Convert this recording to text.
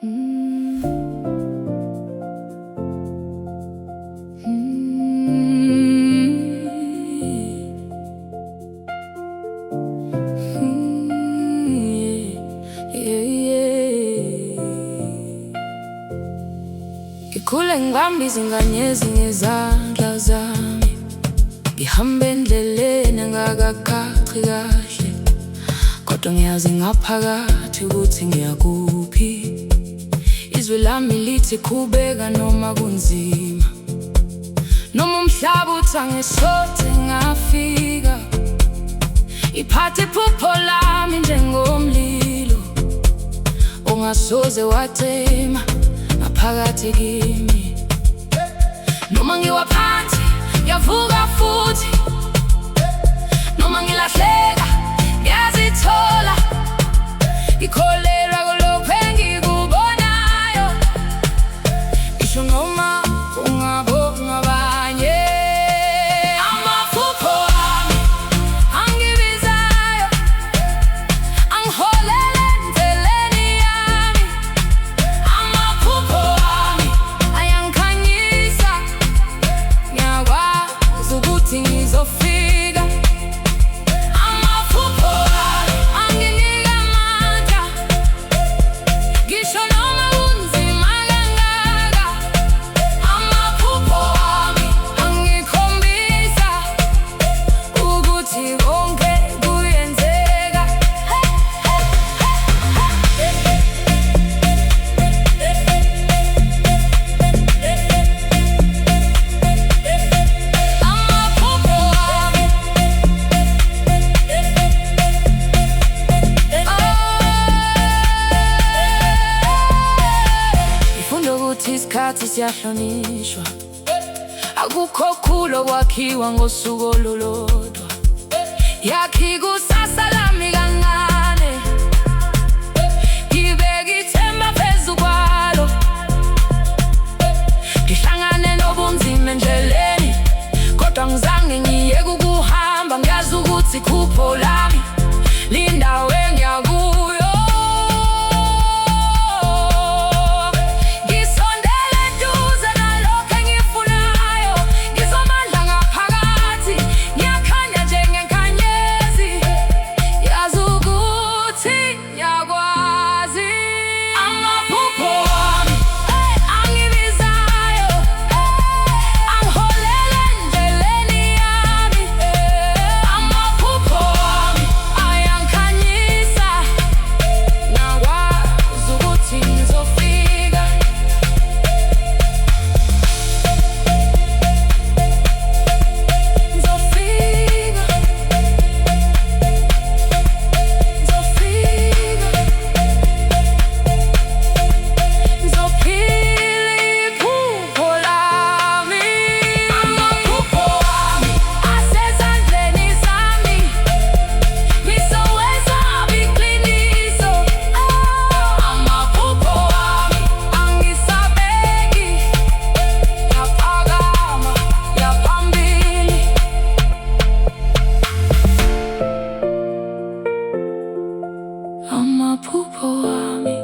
Mm. Ngikhule ngibamba izinganyezi ngezandla zami, ngihambe endleleni engakaqachi kahle, kodwa ngiyazi ngaphakathi ukuthi ngiyakuphi. Izwi lami lithi qhubeka noma kunzima, noma umhlaba uthi angisothe ngafika. Iphathe iphupho lami njengomlilo ongasoze wacema ngaphakathi kimi. Noma ngiwa phansi ngiyavuka futhi, noma ngilahleka ngiyazithola. Ngikholelwa kulokho engikubonayo, ngisho noma ungabonga abanye. Amaphupho ami angibizayo, angiholele endleleni yami. Amaphupho ami ayangikhanyisa, ngiyakwazi ukuthi ngizofika. Amaphupho ami anginika amandla, ngisho noma kunzima kangaka. Amaphupho ami angikhombisa ukuthi konke kuyenzeka. Amaphupho ami ngifunda ukuthi isikhathi siyahlonishwa, akukho kulo kwakhiwa ngosuku olulodwa. Yakha ikusasa lami kancane, ngibeka ithemba phezu kwalo. Ngihlangane nobunzima endleleni, kodwa ngizange ngiyeke ukuhamba. Ngiyazi ukuthi iphupho lami lindawo engiyakuyo. Ngisondele eduze nalokho engikufunayo, ngizomandla ngaphakathi, ngiyakhanya njengenkanyezi. Yazi ukuthi ngiyakwazi. Amaphupho ami angibizayo, angiholele endleleni yami. Amaphupho ami ayangikhanyisa, ngiyakwazi ukuthi ngizofika. Ngizofika, ngizophila iphupho lami. Amaphupho ami asezandleni zami, ngizowenza abe iqiniso. Amaphupho ami angisabeki, ngiyaphakama, ngiya phambili. Amaphupho ami